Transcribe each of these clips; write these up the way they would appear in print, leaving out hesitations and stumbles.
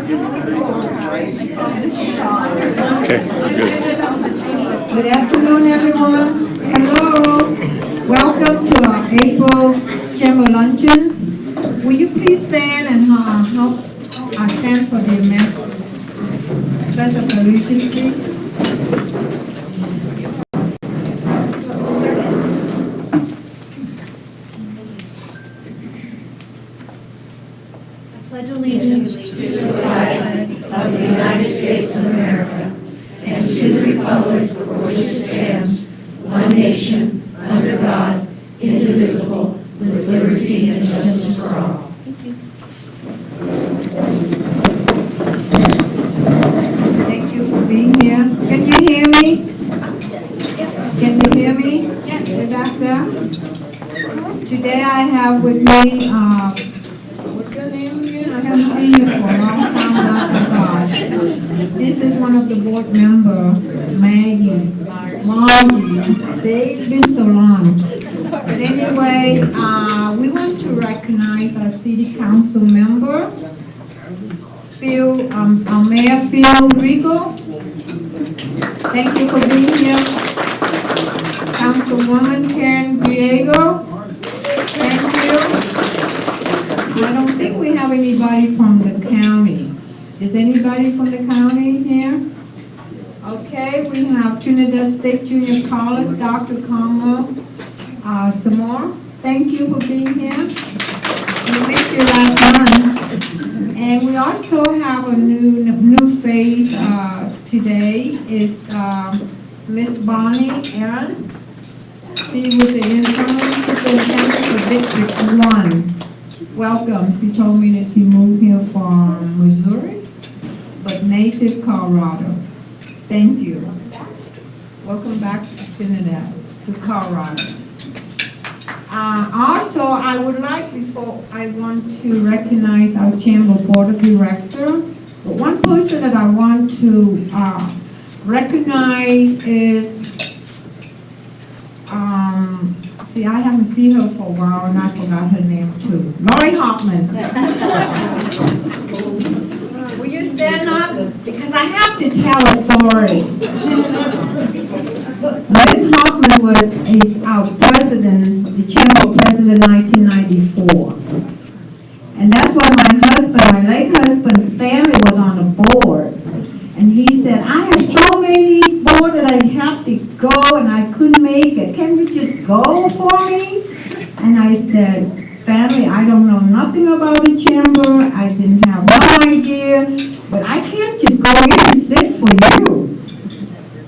Okay, good. Good afternoon, everyone. Hello. Welcome to our April Chamber Luncheons. Will you please stand and help stand for the pledge of allegiance, please? Pledge allegiance to the flag of the United States of America and to the republic for which it stands, one nation, under God, indivisible, with liberty and justice for all. Thank you for being here. Can you hear me? Yes. Can you hear me? Yes. Doctor? Today I have with me, what's your name again? I haven't seen you for a long time, Dr. God. This is one of the board members, Maggie. Margie. See, it's been so long. But anyway, we want to recognize our city council member, our Mayor Phil Rico. Thank you for being here. Councilwoman Karen Griego. Thank you. I don't think we have anybody from the county. Is anybody from the county here? Okay, we have Trinidad State Junior College, Dr. Carmel Samore. Thank you for being here. We missed you last month. And we also have a new face today. Is Miss Bonnie Aaron. She was the interim superintendent for District 1. Welcome. She told me that she moved here from Missouri, but native Colorado. Thank you. Welcome back to Trinidad, to Colorado. Also, I would like, before I want to recognize our Chamber Board of Directors, but one person that I want to recognize is, see, I haven't seen her for a while and I forgot her name too. Lori Hoffman. Will you stand up? Because I have to tell a story. Ms. Hoffman was our president, the Chamber president in 1994. And that's why my late husband Stanley was on the board. And he said, I have so many boards that I have to go and I couldn't make it. Can you just go for me? And I said, Stanley, I don't know nothing about the chamber. I didn't have one idea, but I can't just go in and sit for you.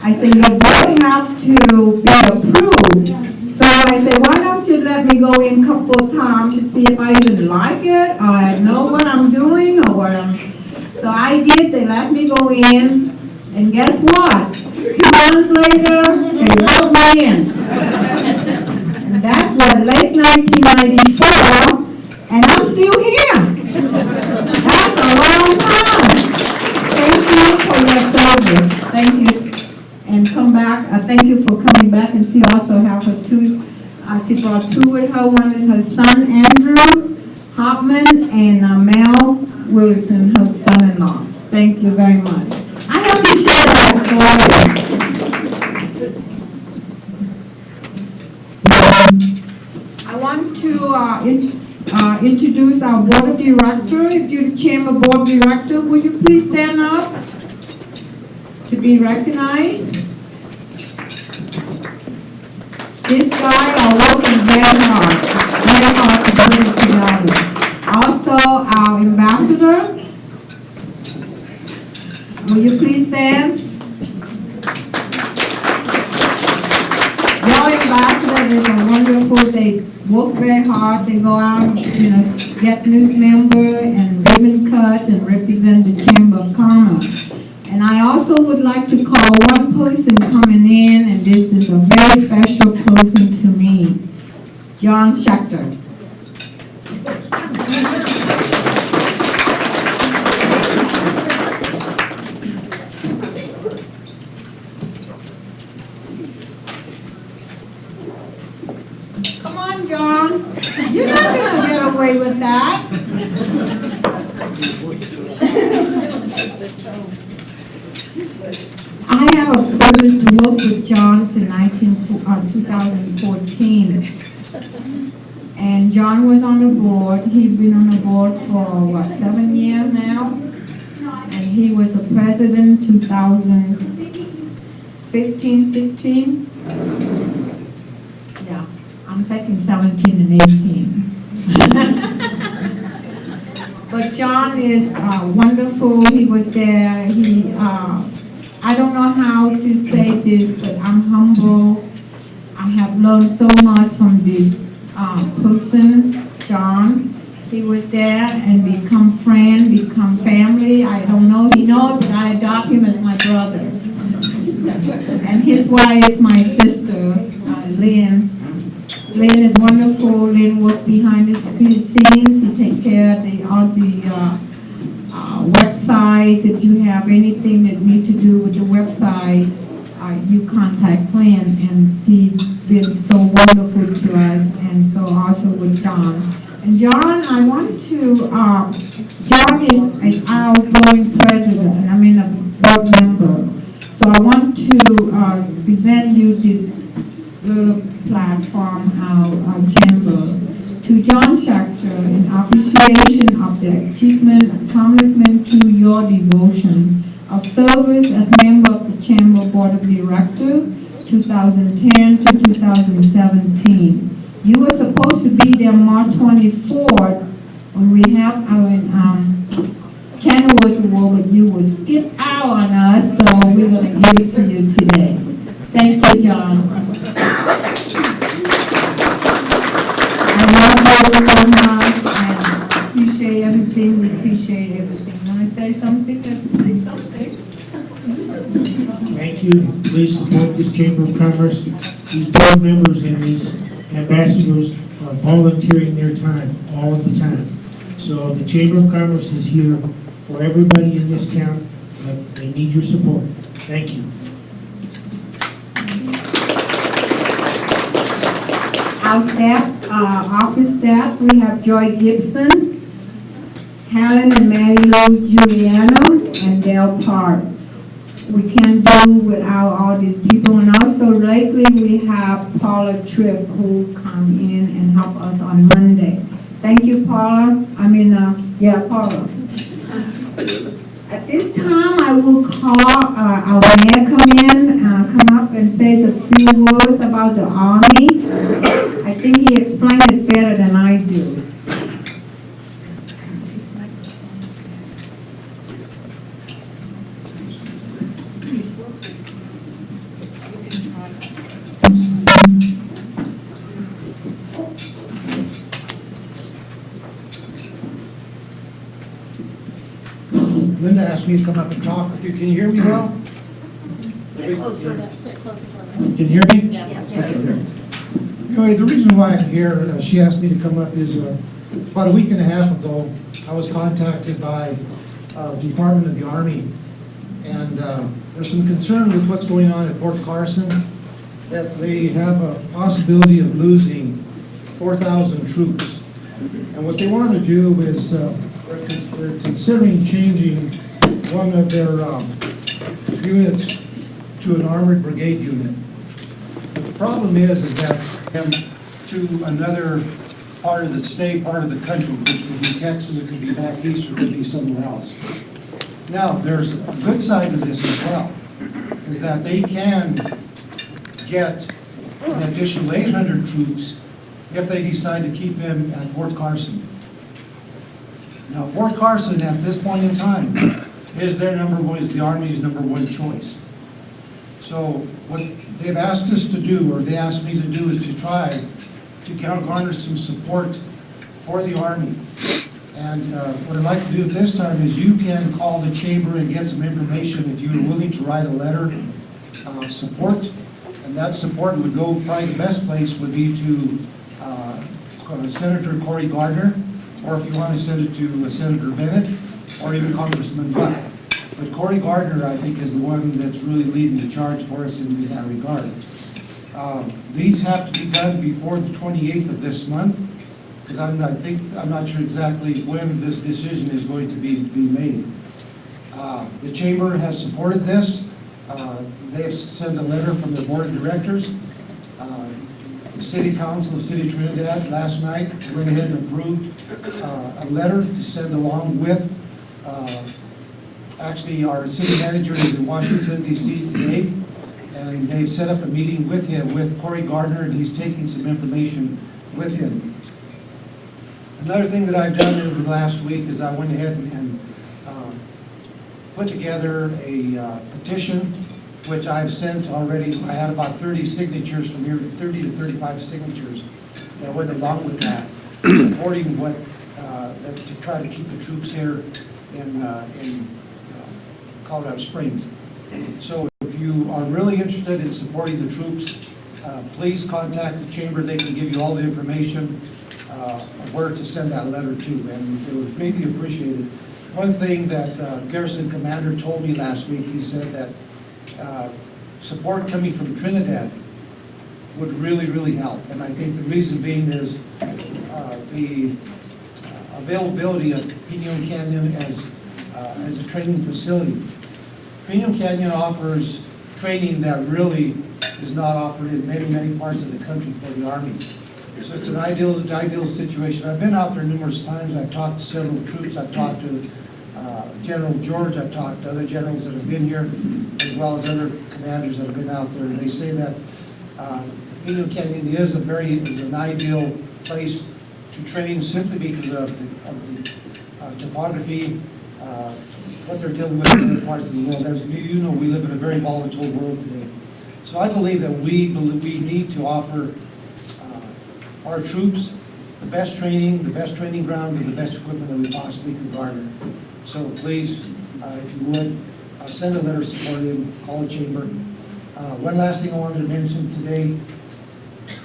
I said, your board have to be approved. So I said, why don't you let me go in a couple of times to see if I even like it, or I know what I'm doing, or what I'm... So I did. They let me go in, and guess what? 2 months later, they wrote me in. And that's what, late 1994, and I'm still here. That's a long time. Thank you for your service. Thank you. And come back. Thank you for coming back. And she also have her two. She brought 2 with her. One is her son Andrew Hopman and Mel Wilson, her son-in-law. Thank you very much. I have to share that story. I want to introduce our board of directors. If you're the chamber board director, would you please stand up to be recognized? This guy are working very hard to put it together. Also, our ambassador, will you please stand? Your ambassador is a wonderful, they work very hard, they go out, get new member and ribbon cuts and represent the Chamber of Commerce. And I also would like to call one person coming in, and this is a very special person to me, John Schechter. Come on, John. You're not going to get away with that. I have a privilege to work with John since 2014. And John was on the board. He's been on the board for, 7 years now? And he was a president 2015, 16? Yeah, I'm thinking 17 and 18. But John is wonderful. He was there. I don't know how to say this, but I'm humble. I have learned so much from the person, John. He was there and become friend, become family. I don't know, he knows, but I adopt him as my brother. And his wife is my sister, Lynn. Lynn is wonderful. Lynn works behind the scenes. He takes care of all the websites. If you have anything that need to do with the website, you contact Lynn, and she's been so wonderful to us, and so also with John. And John, I want to, John is our outgoing president, a board member. So I want to present you this little platform, our chamber, to John Schachter in appreciation of the achievement, accomplishment to your devotion of service as member of the Chamber Board of Directors, 2010 to 2017. You were supposed to be there March 24th when we have our Channel Wars Award, but you will skip out on us, so we're going to give it to you today. Thank you, John. I love you so much, and appreciate everything. We appreciate everything. Want to say something? Let's say something. Thank you. Please support this Chamber of Commerce. These board members and these ambassadors are volunteering their time all the time. So the Chamber of Commerce is here for everybody in this town. They need your support. Thank you. Our staff, office staff, we have Joy Gibson, Helen and Mary Lou Giuliano, and Dale Park. We can't do without all these people, and also lately we have Paula Tripp who come in and help us on Monday. Thank you, Paula. Paula. At this time, I will call our mayor come up and say a few words about the Army. I think he explained it better than I do. Linda asked me to come up and talk with you. Can you hear me well? Get closer to the Can you hear me? Yeah. Okay, there. Anyway, the reason why I'm here, she asked me to come up is about a week and a half ago, I was contacted by the Department of the Army, and there's some concern with what's going on at Fort Carson, that they have a possibility of losing 4,000 troops. And what they want to do is they're considering changing one of their units to an armored brigade unit. But the problem is that to another part of the state, part of the country, which could be Texas, it could be back east, or it could be somewhere else. Now, there's a good side to this as well, is that they can get an additional 800 troops if they decide to keep them at Fort Carson. Now, Fort Carson at this point in time is the Army's number one choice. So what they've asked us to do, or they asked me to do, is to try to garner some support for the Army. And what I'd like to do at this time is you can call the chamber and get some information if you're willing to write a letter support. And that support would go, probably the best place would be to Senator Cory Gardner, or if you want to send it to Senator Bennett, or even Congressman Buck. But Cory Gardner, I think, is the one that's really leading the charge for us in that regard. These have to be done before the 28th of this month, because I'm not sure exactly when this decision is going to be made. The chamber has supported this. They have sent a letter from the board of directors. The City Council of City of Trinidad last night went ahead and approved a letter to send along with, actually our city manager is in Washington DC today, and they've set up a meeting with him, with Corey Gardner, and he's taking some information with him. Another thing that I've done over the last week is I went ahead and put together a petition, which I've sent already. I had about 30 signatures from here, 30 to 35 signatures that went along with that, supporting what, to try to keep the troops here in Colorado Springs. So if you are really interested in supporting the troops, please contact the chamber. They can give you all the information of where to send that letter to, and it was greatly appreciated. One thing that Garrison Commander told me last week, he said that support coming from Trinidad would really, really help. And I think the reason being is the availability of Pinon Canyon as a training facility. Pinon Canyon offers training that really is not offered in many, many parts of the country for the Army. So it's an ideal situation. I've been out there numerous times. I've talked to several troops. I've talked to General George. I've talked to other generals that have been here, as well as other commanders that have been out there. And they say that Pinon Canyon is an ideal place to train simply because of the topography, what they're dealing with in other parts of the world. As you know, we live in a very volatile world today. So I believe that we need to offer our troops the best training ground, and the best equipment that we possibly can garner. So please, if you would, send a letter supporting him, call the chamber. One last thing I wanted to mention today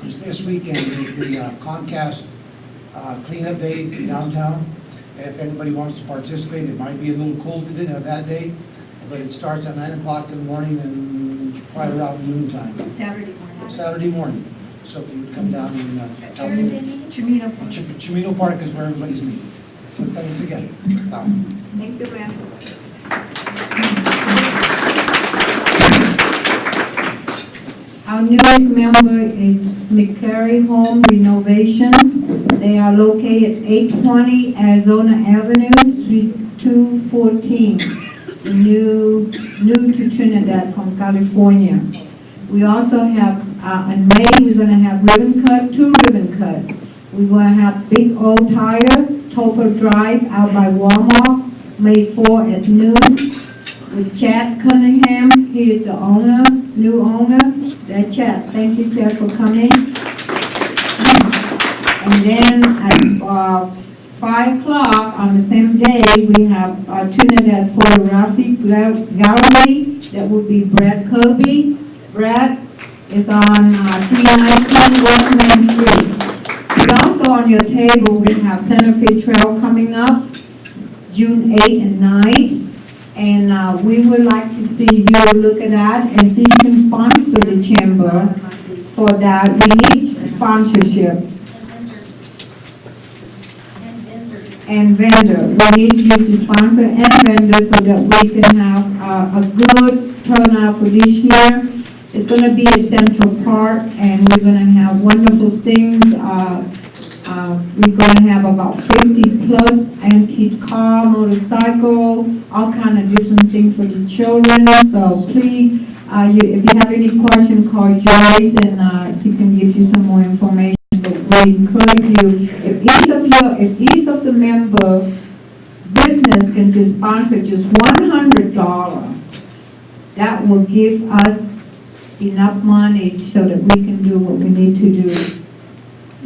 is this weekend is the Comcast cleanup day downtown. If anybody wants to participate, it might be a little cold today, that day, but it starts at 9 o'clock in the morning and probably around noontime. Saturday morning. So if you would come down and help me. Chimino Park is where everybody's meeting. So thanks again. Bye. Thank you, ma'am. Our newest member is McCary Home Renovations. They are located at 820 Arizona Avenue, Suite 214. New to Trinidad from California. We also have, in May, we're going to have ribbon cut, 2 ribbon cut. We're going to have Big O Tire, Topper Drive out by Walmart, May 4 at noon. With Chad Cunningham, he is the owner, new owner. That's Chad. Thank you, Chad, for coming. And then at 5 o'clock on the same day, we have Trinidad Photography Gallery. That would be Brad Kirby. Brad is on 319 West Main Street. And also on your table, we have Santa Fe Trail coming up, June 8th and 9th. And we would like to see you look at that and see if you can sponsor the chamber for that. We need sponsorship. And vendor. We need you to sponsor and vendor so that we can have a good turnout for this year. It's going to be a Central Park, and we're going to have wonderful things. We're going to have about 50 plus antique car, motorcycle, all kind of different things for the children. So please, if you have any question, call Joyce, and she can give you some more information. But we encourage you, if each of the member business can just sponsor just $100, that will give us enough money so that we can do what we need to do.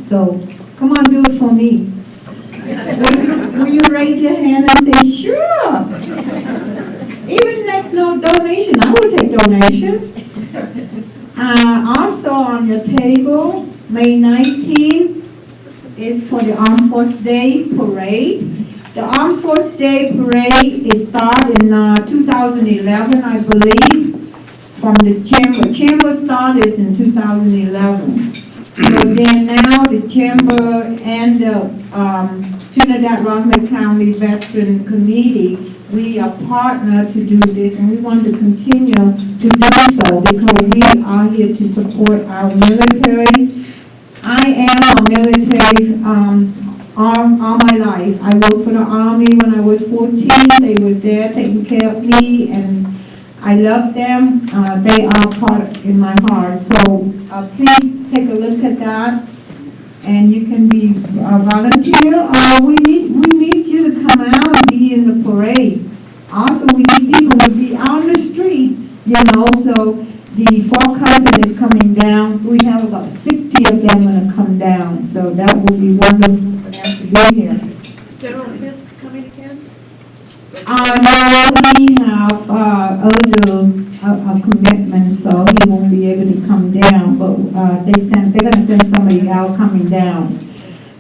So come on, do it for me. Will you raise your hand and say, sure? Even like no donation, I will take donation. Also on your table, May 19th is for the Armed Forces Day Parade. The Armed Forces Day Parade is started in 2011, I believe, from the chamber. Chamber started in 2011. So then now the chamber and the Trinidad Rockland County Veteran Committee, we are partnered to do this, and we want to continue to do so because we are here to support our military. I am a military all my life. I worked for the Army when I was 14. They was there taking care of me, and I love them. They are part in my heart. So please take a look at that, and you can be a volunteer. We need you to come out and be in the parade. Also, we need people to be out on the street, so the forecast is coming down. We have about 60 of them going to come down, so that will be wonderful for them to be here. Is General Fisk coming again? No, we have other commitments, so he won't be able to come down, but they're going to send somebody out coming down.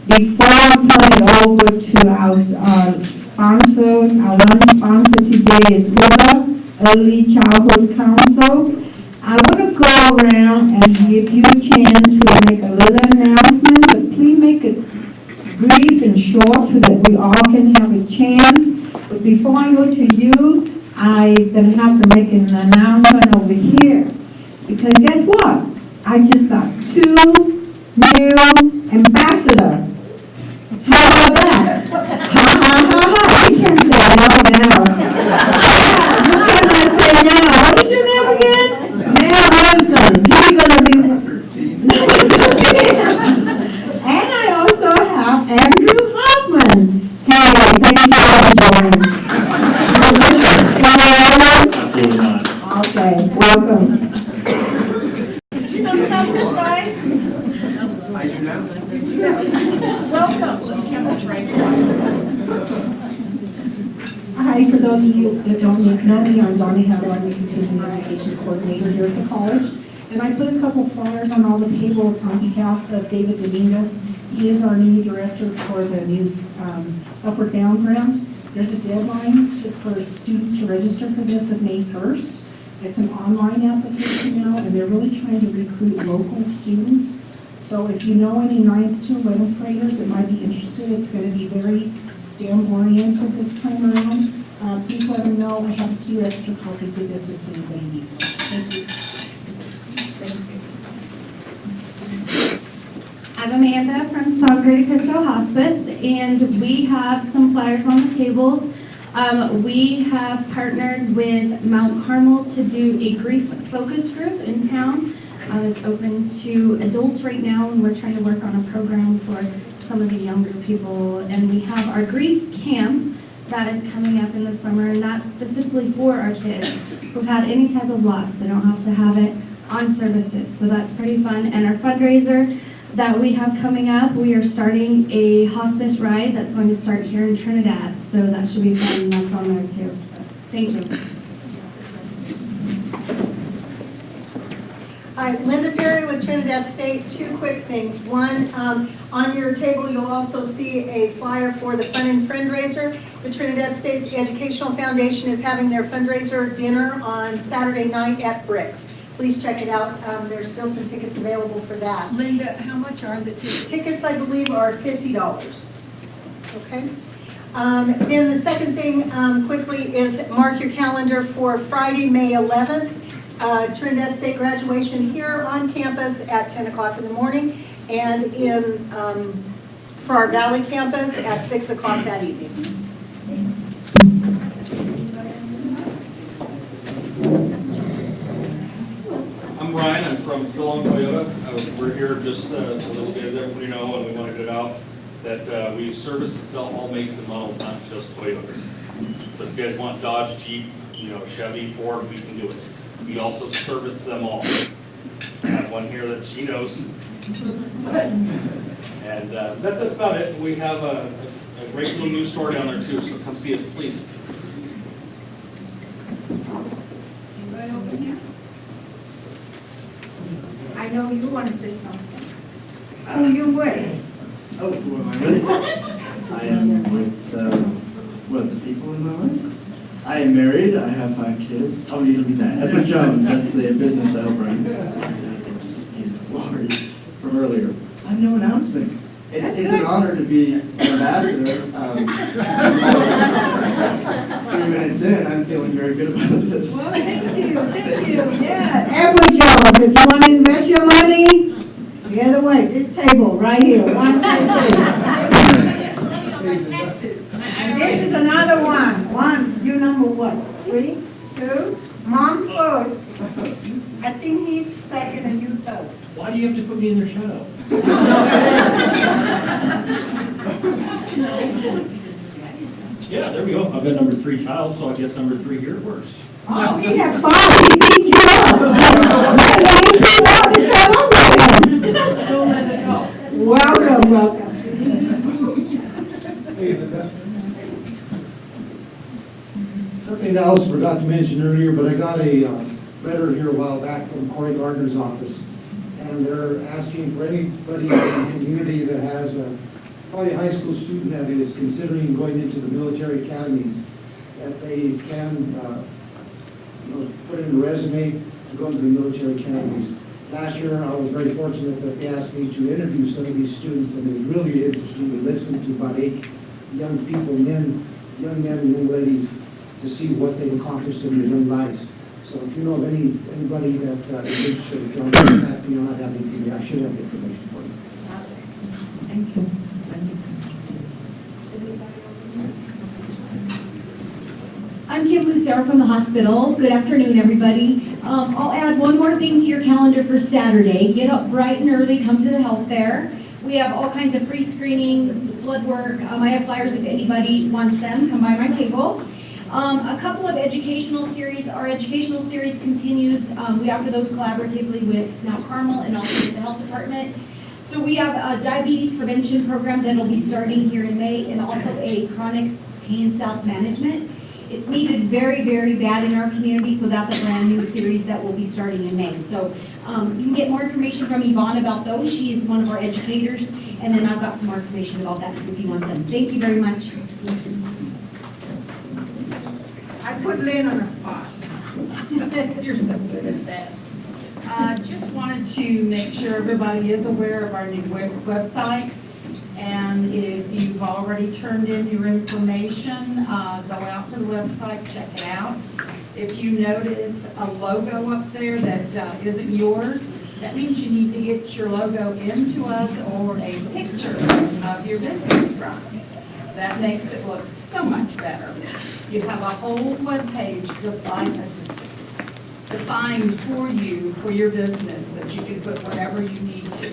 Before I turn it over to our sponsor, our lunch sponsor today is Hoover Early Childhood Council. I want to go around and give you a chance to make a little announcement, but please make it brief and short so that we all can have a chance. But before I go to you, I'm going to have to make an announcement over here. Because guess what? I just got 2 new ambassadors. How about that? Ha ha ha ha. You can't say no now. You cannot say no. What is your name again? Mayor Wilson. He's going to be... And I also have Andrew Hoffman. Hey, thank you for joining. Absolutely not. Okay, welcome. Hi, for those of you that don't know me, I'm Donnie Hadler, I'm the continuing education coordinator here at the college. And I put a couple flyers on all the tables on behalf of David Dominguez. He is our new director for the new Upward Bound grant. There's a deadline for students to register for this of May 1st. It's an online application now, and they're really trying to recruit local students. So if you know any 9th to 11th graders that might be interested, it's going to be very STEM oriented this time around. Please let them know. I have a few extra copies of this if anybody needs one. Thank you. I'm Amanda from Sangre de Cristo Hospice, and we have some flyers on the table. We have partnered with Mount Carmel to do a grief focus group in town. It's open to adults right now, and we're trying to work on a program for some of the younger people. And we have our grief camp that is coming up in the summer, and that's specifically for our kids who've had any type of loss. They don't have to have it on services, so that's pretty fun. And our fundraiser that we have coming up, we are starting a hospice ride that's going to start here in Trinidad, so that should be fun, and that's on there too. So, thank you. Hi, Linda Perry with Trinidad State. 2 quick things. One, on your table you'll also see a flyer for the Fun and Friendraiser. The Trinidad State Educational Foundation is having their fundraiser dinner on Saturday night at Bricks. Please check it out. There's still some tickets available for that. Linda, how much are the tickets? Tickets, I believe, are $50. Okay. Then the second thing, quickly, is mark your calendar for Friday, May 11th. Trinidad State graduation here on campus at 10 o'clock in the morning, and for our Valley campus at 6 o'clock that evening. I'm Brian. I'm from Philon Toyota. We're here just to let you guys, everybody know, and we want to get it out, that we service and sell all makes and models, not just Toyotas. So if you guys want Dodge, Jeep, Chevy, Ford, we can do it. We also service them all. I have one here that she knows. And that's about it. We have a great little new store down there too, so come see us, please. Anybody over here? I know you want to say something. Oh, you would. Oh, who am I with? I am with the people in my life. I am married. I have 5 kids. Oh, you don't need that. Edward Jones. That's the business I run. Lori. from earlier. I have no announcements. It's an honor to be an ambassador. 3 minutes in, I'm feeling very good about this. Well, thank you, yeah. Edward Jones, if you want to invest your money, the other way, this table right here, 1, 2, 3. This is another one. You number what? 3, 2, Mom first. I think he second and you third. Why do you have to put me in their shadow? Yeah, there we go. I've got number 3 child, so I guess number 3 here works. Oh, we have 5, he beat you up. Welcome. Something else I forgot to mention earlier, but I got a letter here a while back from Corey Gardner's office. And they're asking for anybody in the community that has probably a high school student that is considering going into the military academies, that they can put in a resume to go into the military academies. Last year, I was very fortunate that they asked me to interview some of these students, and it was really interesting to listen to about 8 young people, young men and young ladies, to see what they've accomplished in their young lives. So if you know of anybody that is interested, if you want to contact me, I don't have anything, I should have information for you. Thank you. I'm Kim Lucero from the hospital. Good afternoon, everybody. I'll add one more thing to your calendar for Saturday. Get up bright and early, come to the health fair. We have all kinds of free screenings, blood work. I have flyers if anybody wants them. Come by my table. A couple of educational series. Our educational series continues. We offer those collaboratively with Mount Carmel and also with the health department. So we have a diabetes prevention program that will be starting here in May, and also a chronic pain self-management. It's needed very, very bad in our community, so that's a brand new series that will be starting in May. So you can get more information from Yvonne about those. She is one of our educators, and then I've got some more information about that too if you want them. Thank you very much. I put Lynn on the spot. You're so good at that. Just wanted to make sure everybody is aware of our new website. And if you've already turned in your information, go out to the website, check it out. If you notice a logo up there that isn't yours, that means you need to get your logo into us or a picture of your business front. That makes it look so much better. You have a whole web page defined for you, for your business, that you can put whatever you need to.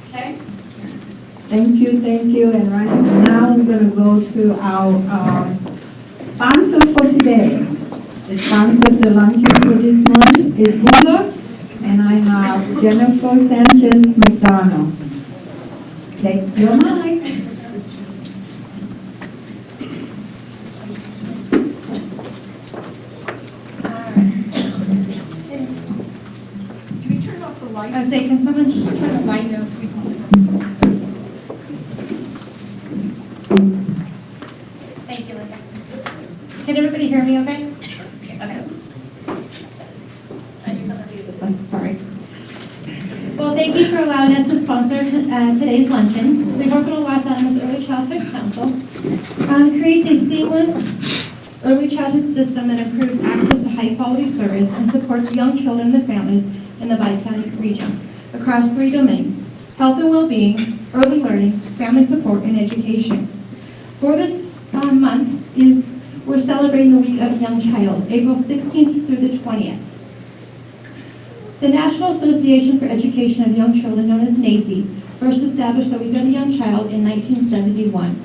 Okay? Thank you. And right now, we're going to go to our sponsor for today. The sponsor of the luncheon for this month is Hula, and I have Jennifer Sanchez McDonald. Take your mic. Can we turn off the lights? I say, can someone just turn the lights? Thank you, Linda. Can everybody hear me okay? Okay. This one, sorry. Well, thank you for allowing us to sponsor today's luncheon. The Orbital Los Alamos Early Childhood Council creates a seamless early childhood system that improves access to high-quality service and supports young children and their families in the Bi-County region across 3 domains: health and well-being, early learning, family support, and education. For this month we're celebrating the Week of the Young Child, April 16th through the 20th. The National Association for Education of Young Children, known as NAEYC, first established the Week of the Young Child in 1971,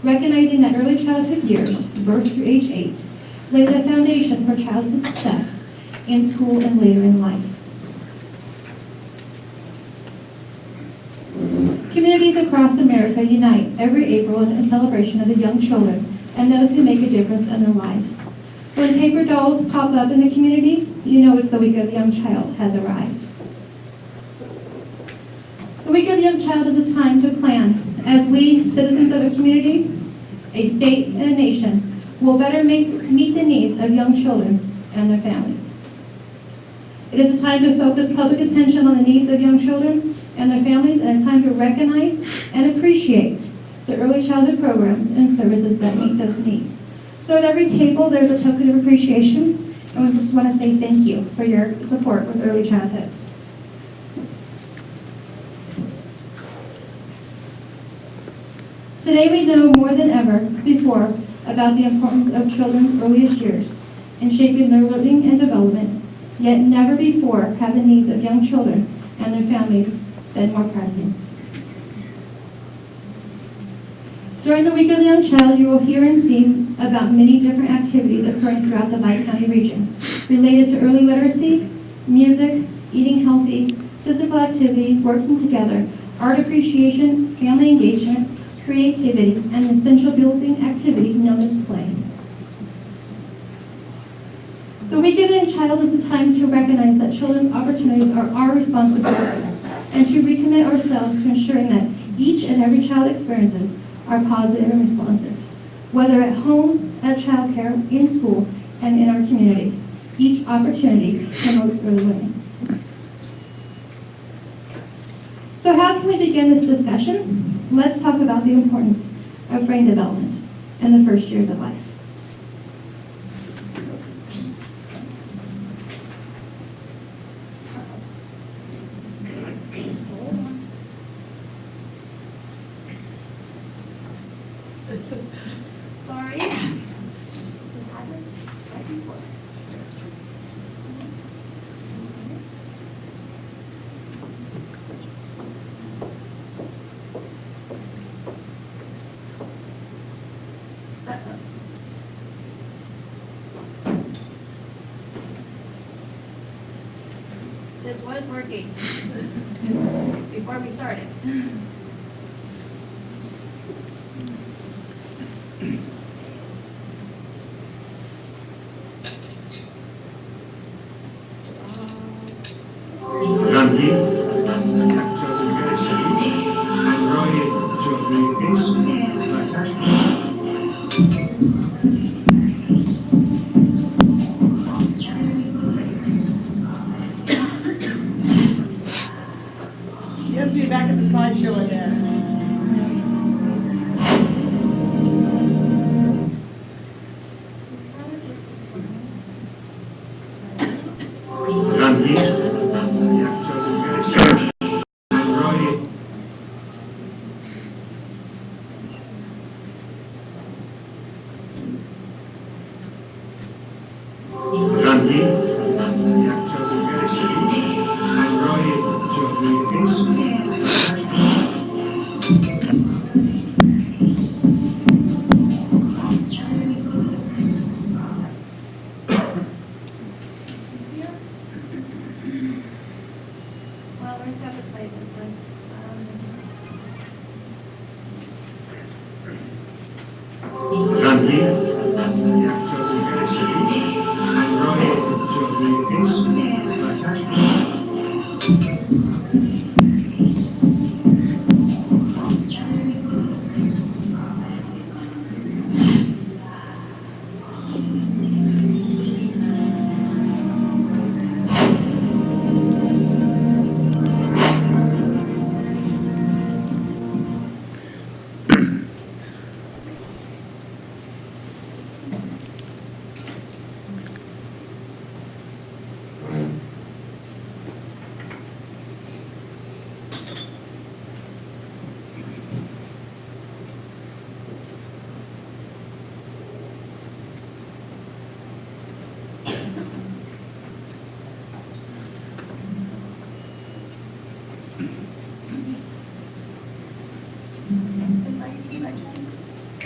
recognizing that early childhood years, birth through age 8, lay the foundation for child success in school and later in life. Communities across America unite every April in a celebration of the young children and those who make a difference in their lives. When paper dolls pop up in the community, you know it's the Week of the Young Child has arrived. The Week of the Young Child is a time to plan as we, citizens of a community, a state, and a nation, will better meet the needs of young children and their families. It is a time to focus public attention on the needs of young children and their families, and a time to recognize and appreciate the early childhood programs and services that meet those needs. So at every table, there's a token of appreciation, and we just want to say thank you for your support with early childhood. Today we know more than ever before about the importance of children's earliest years in shaping their learning and development, yet never before have the needs of young children and their families been more pressing. During the Week of the Young Child, you will hear and see about many different activities occurring throughout the Lake County region related to early literacy, music, eating healthy, physical activity, working together, art appreciation, family engagement, creativity, and the essential building activity known as play. The Week of the Young Child is a time to recognize that children's opportunities are our responsibilities and to recommit ourselves to ensuring that each and every child experiences are positive and responsive, whether at home, at childcare, in school, and in our community. Each opportunity promotes early learning. So how can we begin this discussion? Let's talk about the importance of brain development in the first years of life. Sorry. This was working before we started. You have to be back at the slideshow again. Well, we're just have to play this one.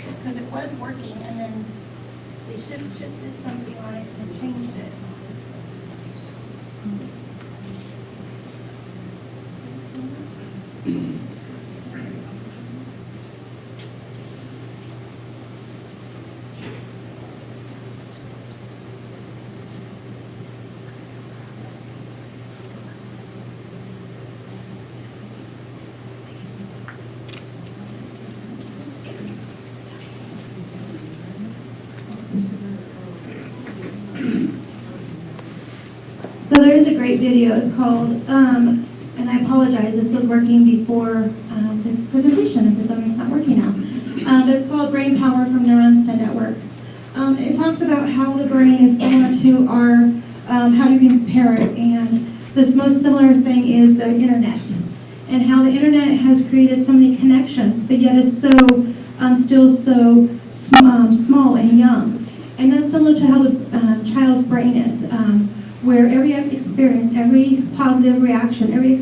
Because it was working, and then they shifted something on it and changed it. So there is a great video. It's called, and I apologize, this was working before the presentation, and for some reason it's not working now. It's called Brain Power from Neurons to Network. It talks about how the brain is similar to our, how do you compare it, and this most similar thing is the internet, and how the internet has created so many connections, but yet is so, still so small and young. And that's similar to how the child's brain is, where every experience, every positive reaction, every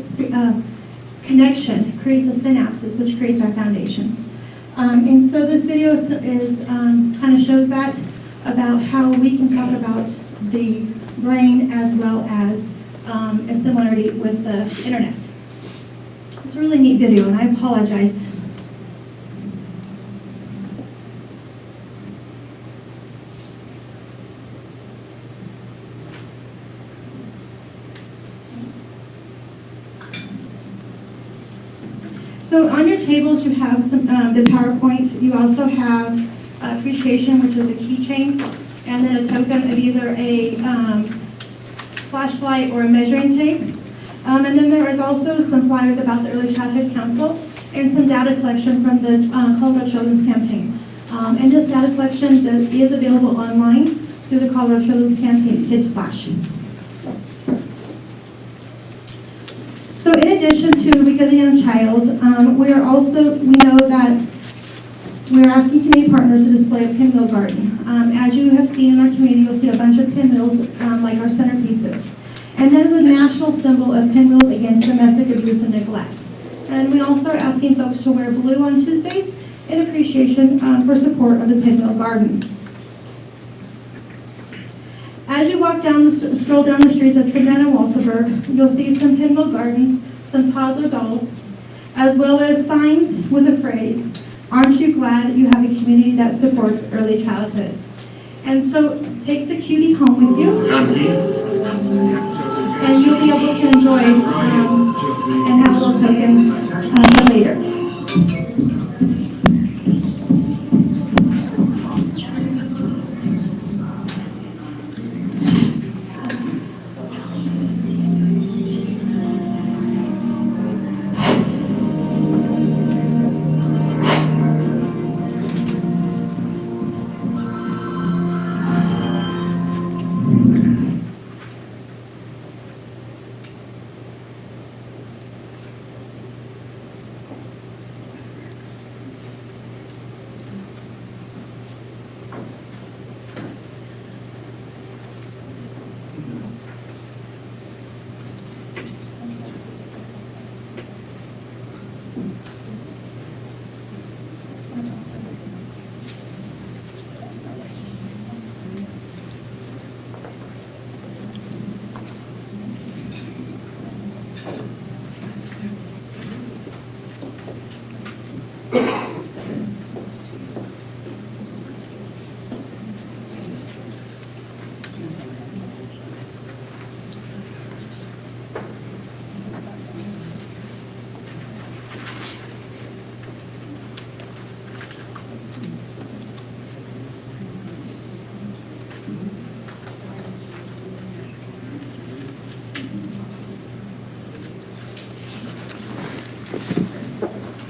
connection creates a synapses, which creates our foundations. And so this video is kind of shows that about how we can talk about the brain as well as a similarity with the internet. It's a really neat video, and I apologize. So on your tables, you have some the PowerPoint. You also have appreciation, which is a keychain, and then a token of either a flashlight or a measuring tape. And then there is also some flyers about the Early Childhood Council and some data collection from the Colorado Children's Campaign. And this data collection is available online through the Colorado Children's Campaign Kids Flash. So in addition to Week of the Young Child, we know that we're asking community partners to display a pinwheel garden. As you have seen in our community, you'll see a bunch of pinwheels like our centerpieces. And that is a national symbol of pinwheels against domestic abuse and neglect. And we also are asking folks to wear blue on Tuesdays in appreciation for support of the pinwheel garden. As you stroll down the streets of Trinidad and Walsenburg, you'll see some pinwheel gardens, some toddler dolls, as well as signs with the phrase, "Aren't you glad you have a community that supports early childhood?" And so take the cutie home with you, and you'll be able to enjoy and have a little token for later.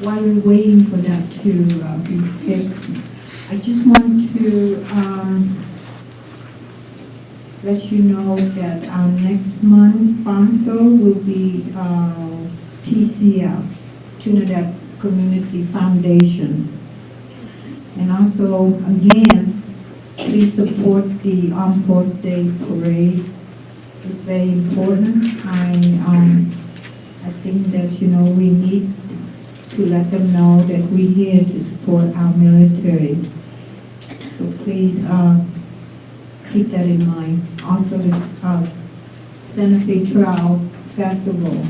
While we're waiting for that to be fixed, I just want to let you know that our next month's sponsor will be TCF, Trinidad Community Foundations. And also, again, please support the Armed Forces Day Parade. It's very important. I think that, we need to let them know that we're here to support our military. So please keep that in mind. Also, this Santa Fe Trail Festival.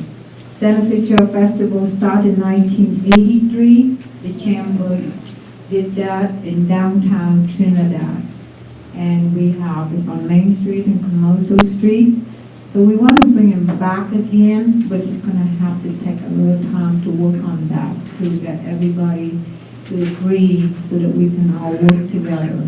Santa Fe Trail Festival started in 1983. The Chambers did that in downtown Trinidad. And it's on Main Street and Commercial Street. So we want to bring it back again, but it's going to have to take a little time to work on that, to get everybody to agree so that we can all work together.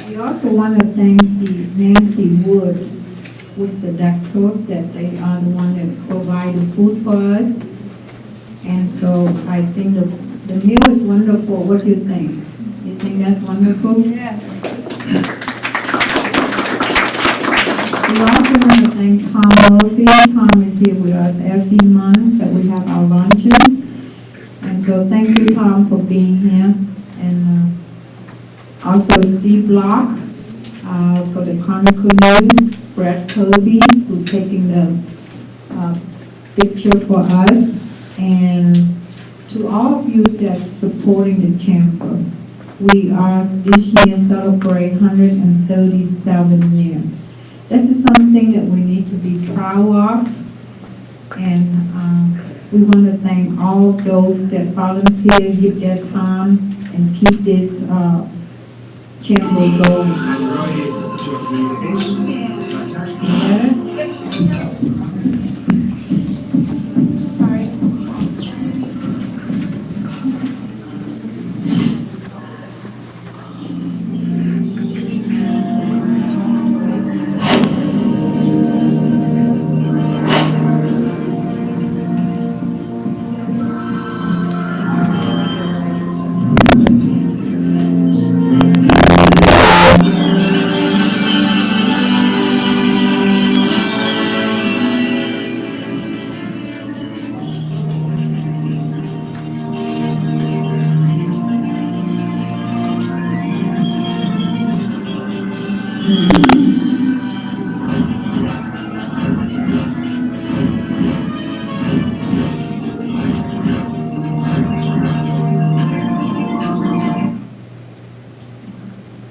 We also want to thank the Nancy Wood with Sedacto, that they are the one that provided food for us. And so I think the meal is wonderful. What do you think? You think that's wonderful? Yes. We also want to thank Tom Murphy. Tom is here with us every month that we have our lunches. And so thank you, Tom, for being here. And also Steve Block for the Chronicle News, Brett Kirby, who's taking the picture for us, and to all of you that's supporting the chamber. We are this year celebrate 137 years. This is something that we need to be proud of, and we want to thank all of those that volunteer, give their time, and keep this chamber going.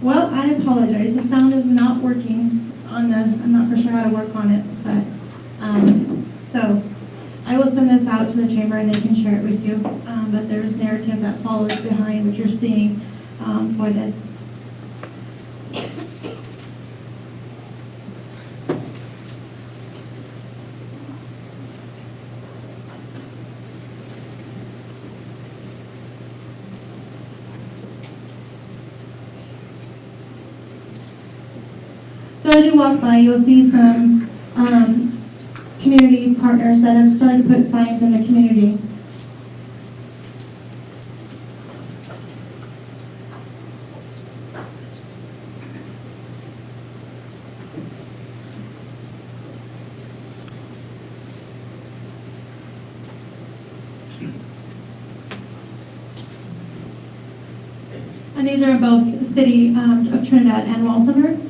Well, I apologize. The sound is not working on the, I'm not for sure how to work on it, but, so I will send this out to the chamber and they can share it with you. But there's narrative that follows behind what you're seeing for this. So as you walk by, you'll see some community partners that have started to put signs in the community. And these are in both the city of Trinidad and Walsenburg.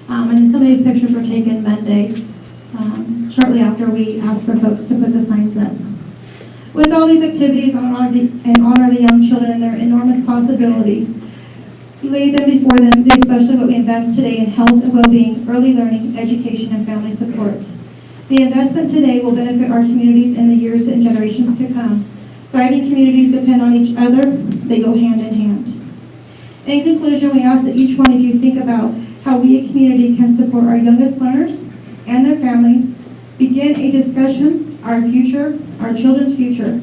And some of these pictures were taken Monday, shortly after we asked for folks to put the signs up. With all these activities and honor the young children and their enormous possibilities, lay them before them, especially what we invest today in health and well-being, early learning, education, and family support. The investment today will benefit our communities in the years and generations to come. Thriving communities depend on each other. They go hand in hand. In conclusion, we ask that each one of you think about how we, a community, can support our youngest learners and their families, begin a discussion, our future, our children's future.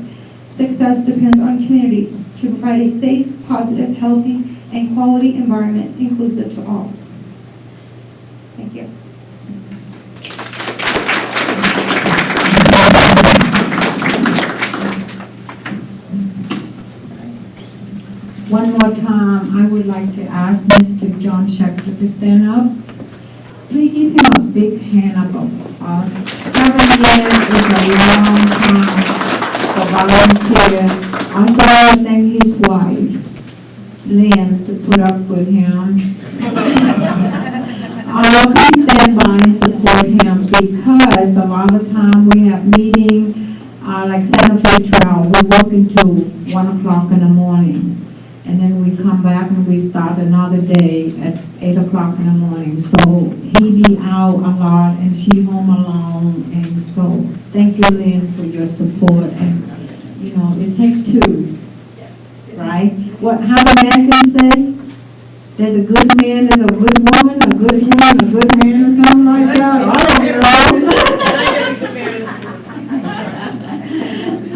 Success depends on communities to provide a safe, positive, healthy, and quality environment inclusive to all. Thank you. One more time, I would like to ask Mr. John Schechter to stand up. Please give him a big hand up of us. 7 years is a long time for volunteer. Also, I thank his wife, Lynn, to put up with him. Please stand by and support him because of all the time we have meeting, like Santa Fe Trail, we work until 1 o'clock in the morning. And then we come back and we start another day at 8 o'clock in the morning. So he be out a lot and she home alone. And so thank you, Lynn, for your support. And, you know, it takes two, right? How the man can say, there's a good man, there's a good woman, a good woman, a good man, or something like that. I don't know.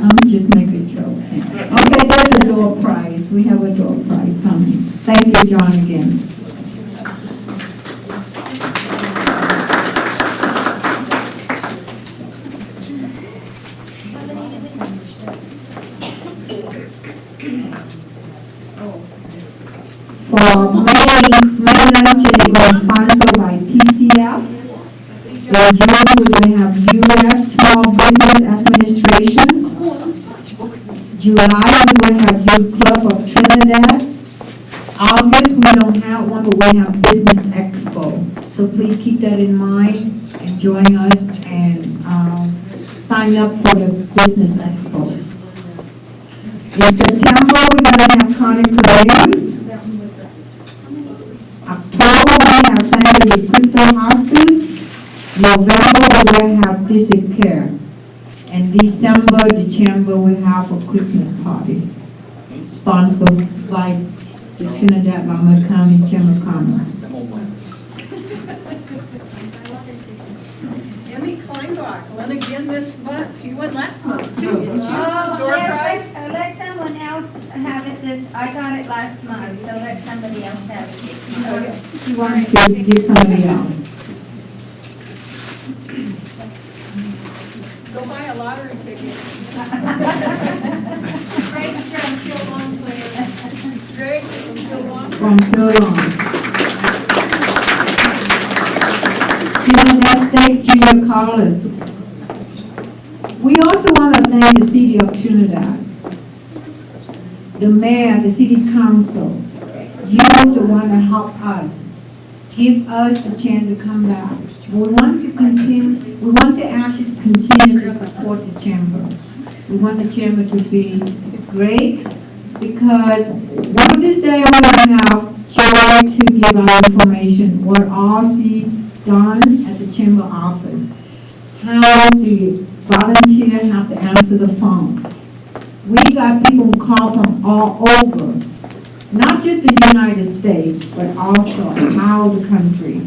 I'm just making a joke. Okay, there's a door prize. We have a door prize coming. Thank you, John, again. June, we're gonna have U.S. Small Business Administrations. July, we're gonna have Youth Club of Trinidad. August, we don't have one, but we have Business Expo. So please keep that in mind and join us and sign up for the Business Expo. In September, we're gonna have Carnival Youth. October, we have San Diego Crystal Hospice. November, we will have District Care. And December, the Chamber will have a Christmas party, sponsored by the Trinidad Monmouth County Chamber of Commerce. Emmy Kleinbach won again this month. You won last month too, didn't you? Oh, Door prize? yes, let someone else have it I got it last month, so let somebody else have it this month. You want to give somebody else? Go buy a lottery ticket. Greg from Kilbon, Twitter. Greg from Kilbon. From Philon. Trinidad State Junior College. We also want to thank the City of Trinidad, the mayor, the city council. You're the one that helped us, give us a chance to come back. We want to ask you to continue to support the chamber. We want the chamber to be great, because one of these days we're going to have joy to give our information, what all see done at the chamber office, how the volunteers have to answer the phone. We got people who call from all over, not just the United States, but also out of the country,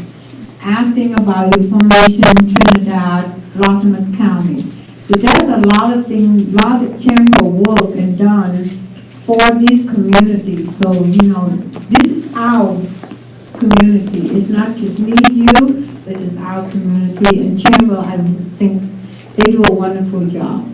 asking about information in Trinidad, Las Vegas County. So there's a lot of things, a lot of chamber work and done for this community. So, you know, this is our community. It's not just me, you, this is our community. And chamber, I think they do a wonderful job.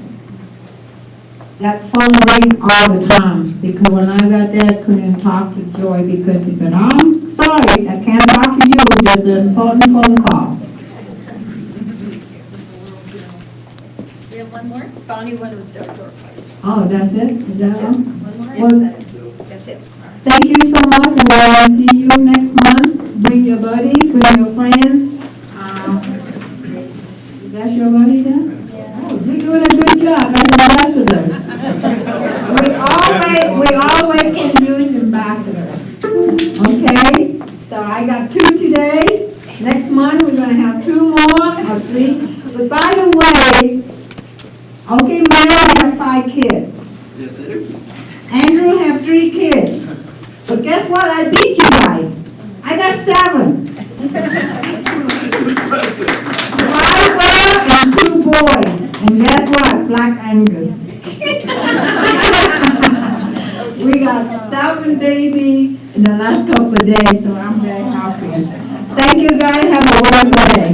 That phone rang all the time, because when I got there, I couldn't talk to Joy because he said, I'm sorry, I can't talk to you, there's an important phone call. We have one more? Bonnie won a door prize. Oh, that's it? Is that all? One more? Well, That's it. thank you so much, and we'll see you next month. Bring your buddy, bring your friend. Is that your buddy there? Oh, you're doing a good job as ambassador. We always can use ambassador. Okay? So I got 2 today. Next month, we're gonna have 2 more or 3. But by the way, okay, Mary have 5 kids. Yes, I do. Andrew have 3 kids. But guess what? I beat you by. I got 7. That's impressive. 5 girls and 2 boys. And guess what? Black Angus. We got 7 babies in the last couple of days, so I'm very happy. Thank you guys. Have a wonderful day.